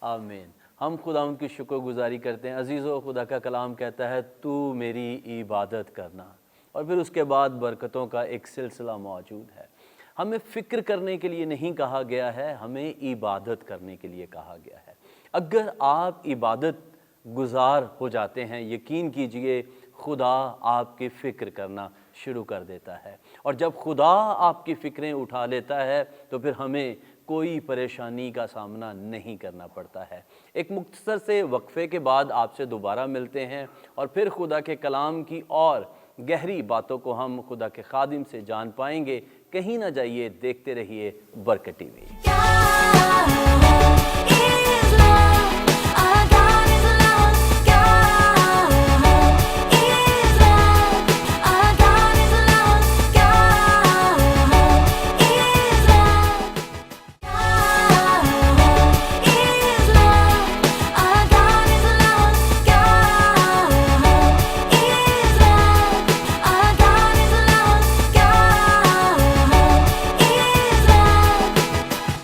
आमीन। हम खुदावंद की शुक्रगुजारी करते हैं। अजीज़ो, खुदा का कलाम कहता है तू मेरी इबादत करना, और फिर उसके बाद बरकतों का एक सिलसिला मौजूद है। हमें फ़िक्र करने के लिए नहीं कहा गया है, हमें इबादत करने के लिए कहा गया है। अगर आप इबादत गुजार हो जाते हैं, यकीन कीजिए खुदा आपकी फ़िक्र करना शुरू कर देता है, और जब खुदा आपकी फ़िक्रें उठा लेता है तो फिर हमें कोई परेशानी का सामना नहीं करना पड़ता है। एक मुख्तसर से वक्फे के बाद आपसे दोबारा मिलते हैं, और फिर खुदा के कलाम की और गहरी बातों को हम खुदा के खादिम से जान पाएंगे। कहीं ना जाइए, देखते रहिए बरकत टीवी।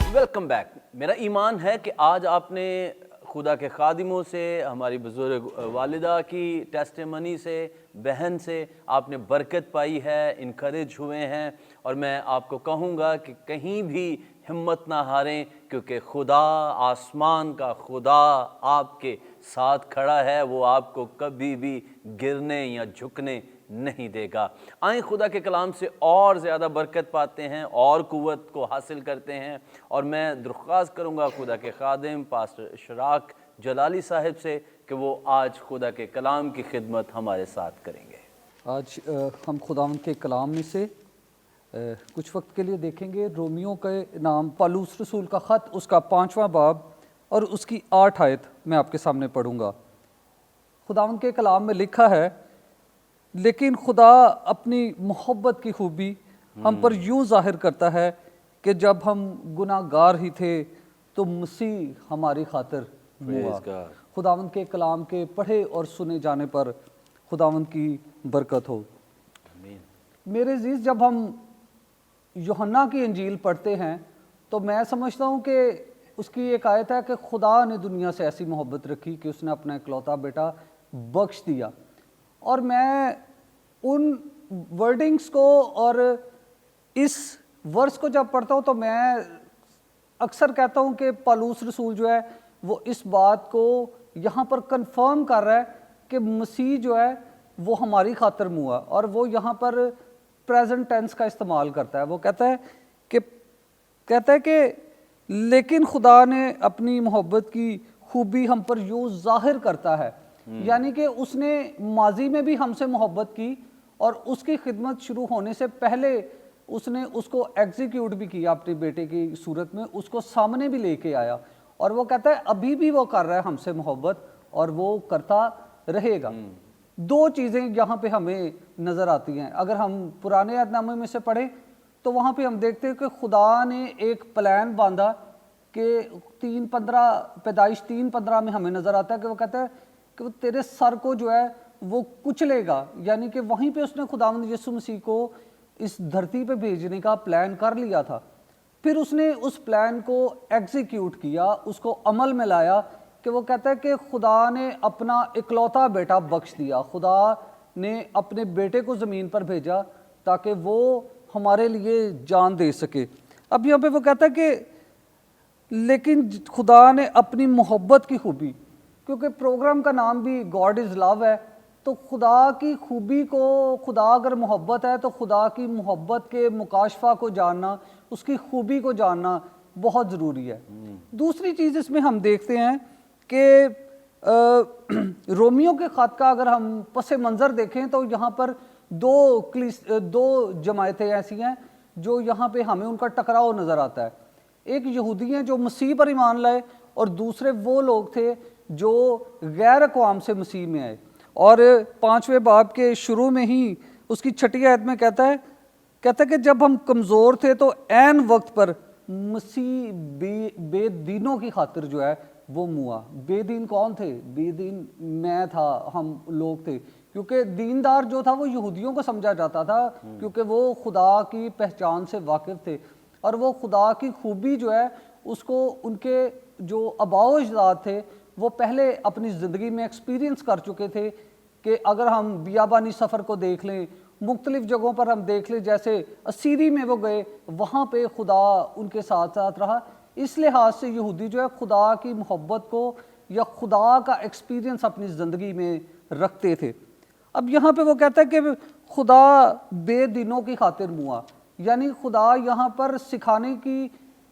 Welcome back. मेरा ईमान है कि आज आपने खुदा के खादिमों से, हमारी बुजुर्ग वालिदा की टेस्टिमनी से, बहन से आपने बरकत पाई है, इनकरेज हुए हैं। और मैं आपको कहूँगा कि कहीं भी हिम्मत ना हारें, क्योंकि खुदा, आसमान का खुदा आपके साथ खड़ा है। वो आपको कभी भी गिरने या झुकने नहीं देगा। आए खुदा के कलाम से और ज़्यादा बरकत पाते हैं और क़ुव्वत को हासिल करते हैं। और मैं दरख्वास्त करूँगा खुदा के खादिम पास्टर इशराक जलाली साहब से कि वो आज खुदा के कलाम की खिदमत हमारे साथ करेंगे। आज हम खुदावंद के कलाम में से कुछ वक्त के लिए देखेंगे रोमियो के नाम पौलुस रसूल का ख़त, उसका 5वां बाब और उसकी 8 आयत मैं आपके सामने पढ़ूँगा। खुदावंद के कलाम में लिखा है, लेकिन खुदा अपनी मोहब्बत की खूबी हम पर यूँ ज़ाहिर करता है कि जब हम गुनाहगार ही थे तो मसीह हमारी खातिर हुआ। खुदावंद के कलाम के पढ़े और सुने जाने पर खुदावंद की बरकत हो। मेरे अज़ीज़, जब हम यूहन्ना की इंजील पढ़ते हैं तो मैं समझता हूँ कि उसकी एक आयत है कि खुदा ने दुनिया से ऐसी मोहब्बत रखी कि उसने अपना इकलौता बेटा बख्श दिया। और मैं उन वर्डिंग्स को और इस वर्स को जब पढ़ता हूँ तो मैं अक्सर कहता हूँ कि पौलुस रसूल जो है वो इस बात को यहाँ पर कंफर्म कर रहा है कि मसीह जो है वो हमारी खातिर हुआ। और वो यहाँ पर प्रेजेंट टेंस का इस्तेमाल करता है। वो कहता है कि लेकिन खुदा ने अपनी मोहब्बत की खूबी हम पर यूँ ज़ाहिर करता है, यानी कि उसने माजी में भी हमसे मोहब्बत की और उसकी खिदमत शुरू होने से पहले उसने उसको एग्जीक्यूट भी किया अपने बेटे की सूरत में, उसको सामने भी लेके आया। और वो कहता है अभी भी वो कर रहा है हमसे मोहब्बत और वो करता रहेगा। दो चीज़ें यहाँ पे हमें नज़र आती हैं। अगर हम पुराने अहदनामे में से पढ़ें तो वहाँ पे हम देखते हैं कि खुदा ने एक प्लान बांधा کہ 3:15 پیدائش 3:15 میں ہمیں نظر آتا ہے کہ وہ کہتا ہے کہ وہ تیرے سر کو جو ہے وہ کچلے گا، یعنی کہ وہیں پہ اس نے خداوند یسوع مسیح کو اس دھرتی پہ بھیجنے کا پلان کر لیا تھا. پھر اس نے اس پلان کو ایگزیکیوٹ کیا، اس کو عمل میں لایا کہ وہ کہتا ہے کہ خدا نے اپنا اکلوتا بیٹا بخش دیا. خدا نے اپنے بیٹے کو زمین پر بھیجا تاکہ وہ ہمارے لیے جان دے سکے. اب یہاں پہ وہ کہتا ہے کہ لیکن خدا نے اپنی محبت کی خوبی، کیونکہ پروگرام کا نام بھی گاڈ از لو ہے، تو خدا کی خوبی کو، خدا اگر محبت ہے تو خدا کی محبت کے مکاشفہ کو جاننا، اس کی خوبی کو جاننا بہت ضروری ہے. دوسری چیز اس میں ہم دیکھتے ہیں کہ رومیو کے خط کا اگر ہم پس منظر دیکھیں تو یہاں پر دو جماعتیں ایسی ہیں جو یہاں پہ ہمیں ان کا ٹکراؤ نظر آتا ہے. ایک یہودی ہیں جو مسیح پر ایمان لائے، اور دوسرے وہ لوگ تھے جو غیر اقوام سے مسیح میں آئے. اور 5ویں باب کے شروع میں ہی اس کی 6 آیت میں کہتا ہے کہ جب ہم کمزور تھے تو عین وقت پر مسیح بے دینوں کی خاطر جو ہے وہ موا. بے دین کون تھے؟ بے دین میں تھا، ہم لوگ تھے، کیونکہ دیندار جو تھا وہ یہودیوں کو سمجھا جاتا تھا، کیونکہ وہ خدا کی پہچان سے واقف تھے، اور وہ خدا کی خوبی جو ہے اس کو ان کے جو آباء و اجداد تھے وہ پہلے اپنی زندگی میں ایکسپیرینس کر چکے تھے. کہ اگر ہم بیابانی سفر کو دیکھ لیں، مختلف جگہوں پر ہم دیکھ لیں، جیسے اسیری میں وہ گئے، وہاں پہ خدا ان کے ساتھ ساتھ رہا. اس لحاظ سے یہودی جو ہے خدا کی محبت کو یا خدا کا ایکسپیرینس اپنی زندگی میں رکھتے تھے. اب یہاں پہ وہ کہتا ہے کہ خدا بے دینوں کی خاطر موا، یعنی خدا یہاں پر سکھانے کی،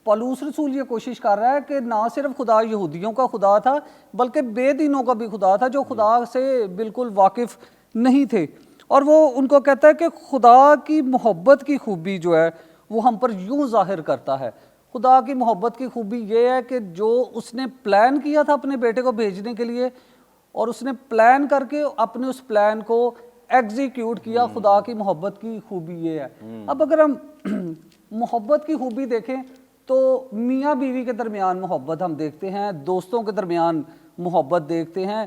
پولس رسول یہ کوشش کر رہا ہے کہ نہ صرف خدا یہودیوں کا خدا تھا بلکہ بے دینوں کا بھی خدا تھا جو خدا سے بالکل واقف نہیں تھے. اور وہ ان کو کہتا ہے کہ خدا کی محبت کی خوبی جو ہے وہ ہم پر یوں ظاہر کرتا ہے. خدا کی محبت کی خوبی یہ ہے کہ جو اس نے پلان کیا تھا اپنے بیٹے کو بھیجنے کے لیے، اور اس نے پلان کر کے اپنے اس پلان کو ایگزیکیوٹ کیا. خدا کی محبت کی خوبی یہ ہے. اب اگر ہم محبت کی خوبی دیکھیں تو میاں بیوی کے درمیان محبت ہم دیکھتے ہیں، دوستوں کے درمیان محبت دیکھتے ہیں،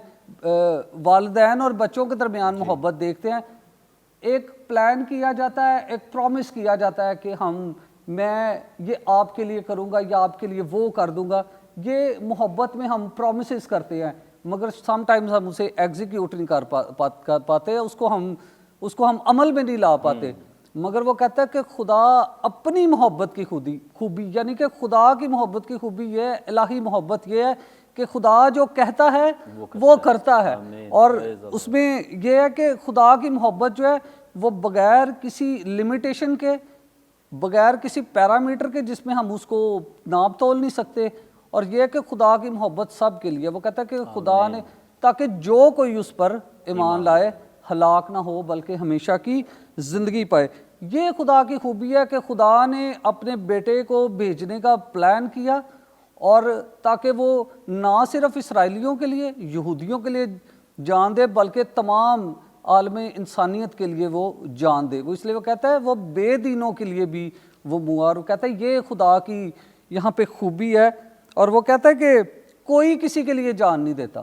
والدین اور بچوں کے درمیان محبت دیکھتے ہیں. ایک پلان کیا جاتا ہے، ایک پرومس کیا جاتا ہے کہ میں یہ آپ کے لیے کروں گا یا آپ کے لیے وہ کر دوں گا. یہ محبت میں ہم پرومسز کرتے ہیں، مگر سم ٹائمز ہم اسے ایگزیکیوٹ نہیں کر پاتے، اس کو ہم عمل میں نہیں لا پاتے. مگر وہ کہتا ہے کہ خدا اپنی محبت کی خوبی، یعنی کہ خدا کی محبت کی خوبی یہ ہے، الہی محبت یہ ہے کہ خدا جو کہتا ہے وہ کرتا ہے. اور اس میں یہ ہے کہ خدا کی محبت جو ہے وہ بغیر کسی لمیٹیشن کے، بغیر کسی پیرامیٹر کے جس میں ہم اس کو ناپ تول نہیں سکتے. اور یہ ہے کہ خدا کی محبت سب کے لیے. وہ کہتا ہے کہ خدا نے تاکہ جو کوئی اس پر ایمان لائے ہلاک نہ ہو بلکہ ہمیشہ کی زندگی پائے. یہ خدا کی خوبی ہے کہ خدا نے اپنے بیٹے کو بھیجنے کا پلان کیا، اور تاکہ وہ نہ صرف اسرائیلیوں کے لیے، یہودیوں کے لیے جان دے بلکہ تمام عالم انسانیت کے لیے وہ جان دے. وہ اس لیے وہ کہتا ہے وہ بے دینوں کے لیے بھی وہ موا. وہ کہتا ہے یہ خدا کی یہاں پہ خوبی ہے. اور وہ کہتا ہے کہ کوئی کسی کے لیے جان نہیں دیتا،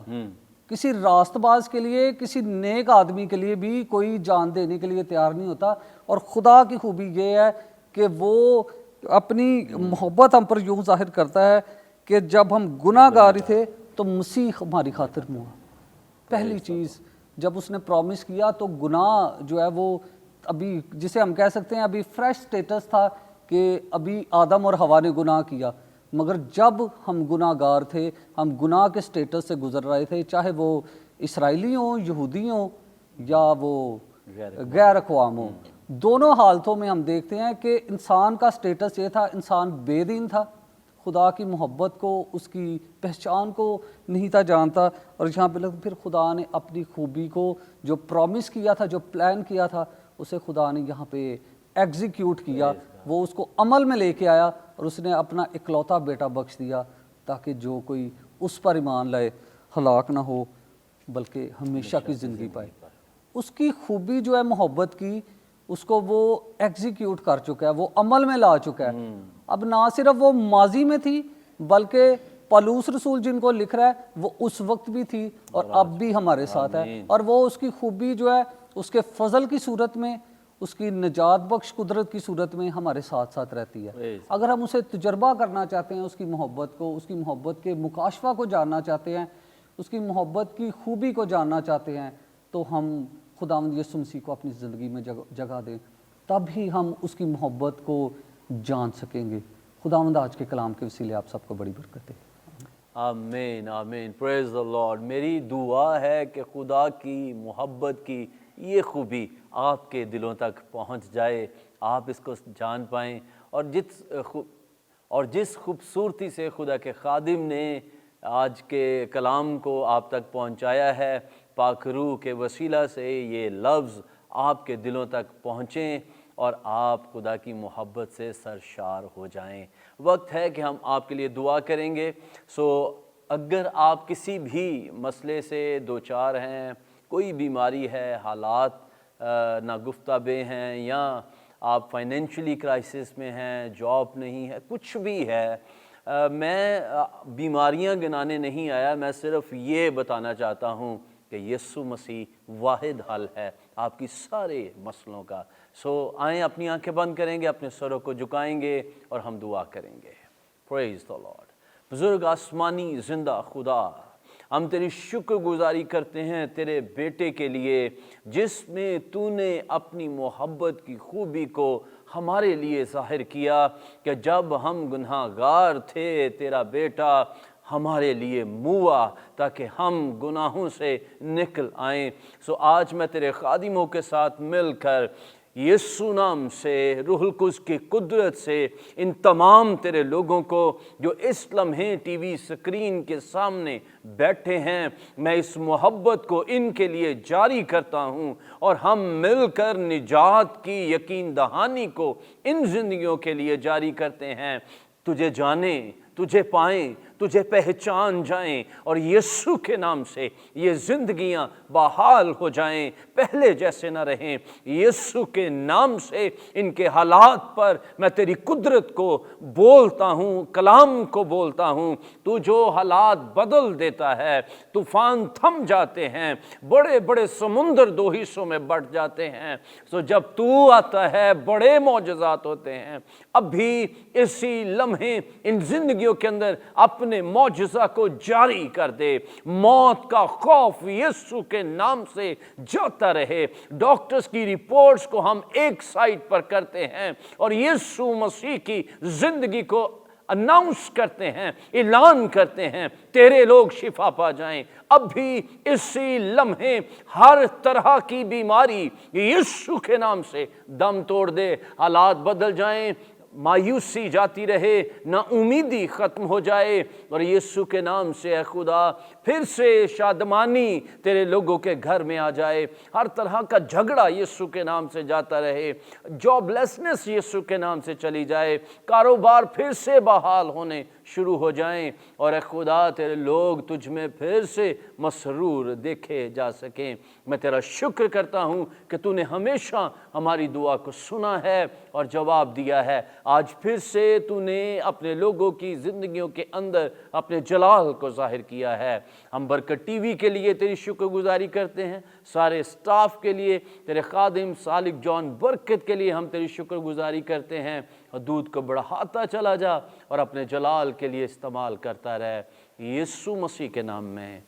کسی راست باز کے لیے، کسی نیک آدمی کے لیے بھی کوئی جان دینے کے لیے تیار نہیں ہوتا. اور خدا کی خوبی یہ ہے کہ وہ اپنی محبت ہم پر یوں ظاہر کرتا ہے کہ جب ہم گناہ گار تھے تو مسیح ہماری خاطر ہوا. پہلی چیز جب اس نے پرومس کیا تو گناہ جو ہے وہ ابھی، جسے ہم کہہ سکتے ہیں ابھی فریش سٹیٹس تھا کہ ابھی آدم اور حوا نے گناہ کیا. مگر جب ہم گناہ گار تھے، ہم گناہ کے سٹیٹس سے گزر رہے تھے، چاہے وہ اسرائیلی ہوں، یہودی ہوں یا وہ غیر اقوام ہوں، دونوں حالتوں میں ہم دیکھتے ہیں کہ انسان کا سٹیٹس یہ تھا، انسان بے دین تھا، خدا کی محبت کو، اس کی پہچان کو نہیں تھا جانتا. اور یہاں پہ پھر خدا نے اپنی خوبی کو جو پرومس کیا تھا، جو پلان کیا تھا، اسے خدا نے یہاں پہ ایگزیکیوٹ کیا. وہ اس کو عمل میں لے کے آیا اور اس نے اپنا اکلوتا بیٹا بخش دیا تاکہ جو کوئی اس پر ایمان لائے ہلاک نہ ہو بلکہ ہمیشہ کی زندگی پائے. اس کی خوبی جو ہے محبت کی، اس کو وہ ایگزیکیوٹ کر چکا ہے، وہ عمل میں لا چکا ہے. اب نہ صرف وہ ماضی میں تھی बल्कि पौलुस रसूल जिनको लिख रहा है वो उस वक्त भी थी और अब भी हमारे साथ है, और वो उसकी खूबी जो है उसके फजल की सूरत में, उसकी निजात बख्श कुदरत की सूरत में हमारे साथ साथ रहती है। अगर हम उसे तजर्बा करना चाहते हैं, उसकी मोहब्बत को, उसकी मोहब्बत के मुकाशफा को जानना चाहते हैं, उसकी मोहब्बत की खूबी को जानना चाहते हैं, तो हम खुदावंद यीशु मसीह को अपनी ज़िंदगी में जगह दें, तब ही हम उसकी मोहब्बत को जान सकेंगे। खुदावंद आज के कलाम के वसीले आप सबको बड़ी बरकत दे। आमीन आमीन, प्रेज द लॉर्ड। मेरी दुआ है कि खुदा की मोहब्बत की ये खूबी आपके दिलों तक पहुंच जाए, आप इसको जान पाएँ, और जिस खूबसूरती से खुदा के खादिम ने आज के कलाम को आप तक पहुंचाया है, पाक रूह के वसीला से ये लफ्ज़ आपके दिलों तक पहुँचें और आप खुदा की मोहब्बत से सरशार हो जाएं। वक्त है कि हम आपके लिए दुआ करेंगे। अगर आप किसी भी मसले से दो चार हैं, कोई बीमारी है, हालात नागुफ्ताबे हैं, या आप फाइनेंशियली क्राइसिस में हैं, जॉब नहीं है, कुछ भी है, मैं बीमारियां गिनाने नहीं आया, मैं सिर्फ ये बताना चाहता हूँ कि यीशु मसीह वाहिद हल है आपकी सारे मसलों का। आएँ, अपनी आंखें बंद करेंगे, अपने सरों को झुकाएंगे और हम दुआ करेंगे। Praise the Lord. बुजुर्ग आसमानी जिंदा खुदा, हम तेरी शुक्रगुजारी करते हैं तेरे बेटे के लिए, जिसमें तूने अपनी मोहब्बत की खूबी को हमारे लिए ज़ाहिर किया कि जब हम गुनाहगार थे, तेरा बेटा हमारे लिए मुआ ताकि हम गुनाहों से निकल आएँ। आज मैं तेरे खादिमों के साथ मिलकर यीशु नाम से, रूहुल कुद्स की कुदरत से, इन तमाम तेरे लोगों को जो इस लम्हे टीवी स्क्रीन के सामने बैठे हैं, मैं इस मोहब्बत को इनके लिए जारी करता हूँ, और हम मिलकर निजात की यकीन दहानी को इन जिंदगियों के लिए जारी करते हैं। तुझे जाने, तुझे पाएं, तुझे पहचान जाएं, और यीशु के नाम से ये ज़िंदगियां बहाल हो जाएं, पहले जैसे ना रहें। यीशु के नाम से इनके हालात पर मैं तेरी कुदरत को बोलता हूँ, कलाम को बोलता हूँ। तू जो हालात बदल देता है, तूफान थम जाते हैं, बड़े बड़े समुंदर दो हिस्सों में बंट जाते हैं। जब तू आता है बड़े मौजज़ात होते हैं। अभी इसी लम्हे इन जिंदगियों के अंदर अपने मौजज़ा को जारी कर दे। मौत का खौफ यीशु के नाम से जाता रहे। डॉक्टर्स की रिपोर्ट्स को हम एक साइड पर करते हैं और यीशु मसीह की जिंदगी को अनाउंस करते हैं, ऐलान करते हैं, तेरे लोग शिफा पा जाएं। अभी इसी लम्हे हर तरह की बीमारी यीशु के नाम से दम तोड़ दे, हालात बदल जाएं, मायूसी जाती रहे, ना उम्मीदी ख़त्म हो जाए, और यीशु के नाम से खुदा फिर से शादमानी तेरे लोगों के घर में आ जाए। हर तरह का झगड़ा यीशु के नाम से जाता रहे, जॉबलेसनेस यीशु के नाम से चली जाए, कारोबार फिर से बहाल होने शुरू हो जाएं, और खुदा तेरे लोग तुझ में फिर से मसरूर देखे जा सकें। मैं तेरा शुक्र करता हूँ कि तूने हमेशा हमारी दुआ को सुना है और जवाब दिया है। आज फिर से तूने अपने लोगों की ज़िंदगियों के अंदर अपने जलाल को ज़ाहिर किया है। हम बरकत टीवी के लिए तेरी शुक्रगुजारी करते हैं, सारे स्टाफ के लिए, तेरे खादिम सालिक जॉन बरकत के लिए हम तेरी शुक्रगुजारी करते हैं। और दूध को बढ़ाता चला जा और अपने जलाल के लिए इस्तेमाल करता रहे, यीशु मसीह के नाम में,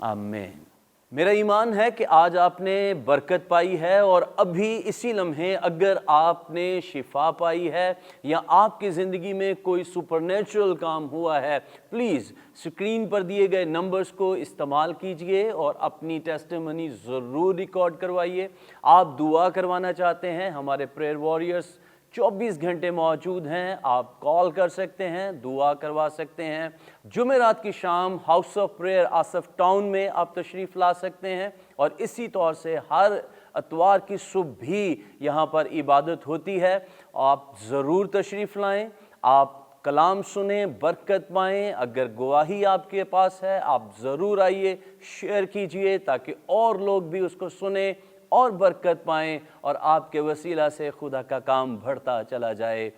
आमीन। मेरा ईमान है कि आज आपने बरकत पाई है, और अभी इसी लम्हे अगर आपने शिफा पाई है या आपकी ज़िंदगी में कोई सुपरनेचुरल काम हुआ है, प्लीज़ स्क्रीन पर दिए गए नंबर्स को इस्तेमाल कीजिए और अपनी टेस्टिमनी ज़रूर रिकॉर्ड करवाइए। आप दुआ करवाना चाहते हैं, हमारे प्रेयर वॉरियर्स 24 घंटे मौजूद हैं, आप कॉल कर सकते हैं, दुआ करवा सकते हैं। जुमेरात की शाम house of prayer Asaf town में आप तशरीफ़ ला सकते हैं, और इसी तौर से हर इतवार की सुबह भी यहाँ पर इबादत होती है। आप ज़रूर तशरीफ़ लाएं, आप कलाम सुने, बरकत पाएँ। अगर गवाही आपके पास है, आप ज़रूर आइए, शेयर कीजिए ताकि और लोग भी उसको सुने और बरकत पाएँ, और आपके वसीला से खुदा का काम बढ़ता चला जाए।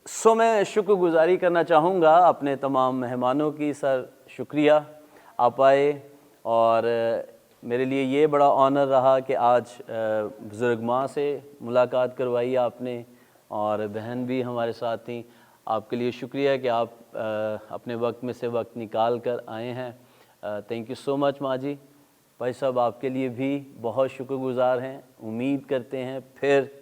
सो मैं शुक्रगुजारी करना चाहूँगा अपने तमाम मेहमानों की। सर शुक्रिया आप आए, और मेरे लिए ये बड़ा ऑनर रहा कि आज बुज़ुर्ग माँ से मुलाकात करवाई आपने, और बहन भी हमारे साथ थी। आपके लिए शुक्रिया कि आप अपने वक्त में से वक्त निकाल कर आए हैं। थैंक यू सो मच माँ जी। भाई साहब आपके लिए भी बहुत शुक्रगुजार हैं। उम्मीद करते हैं फिर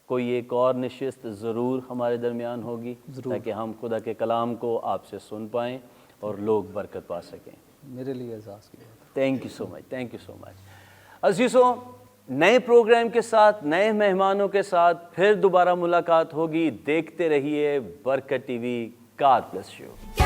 कोई एक और नशिस्त ज़रूर हमारे दरमियान होगी, ताकि हम खुदा के कलाम को आपसे सुन पाएँ और लोग बरकत पा सकें। मेरे लिए एजाज़ की बात है। Thank you so much, thank you so much. अज़ीज़ों, नए प्रोग्राम के साथ, नए मेहमानों के साथ फिर दोबारा मुलाकात होगी। देखते रहिए बरकत टीवी। God bless you.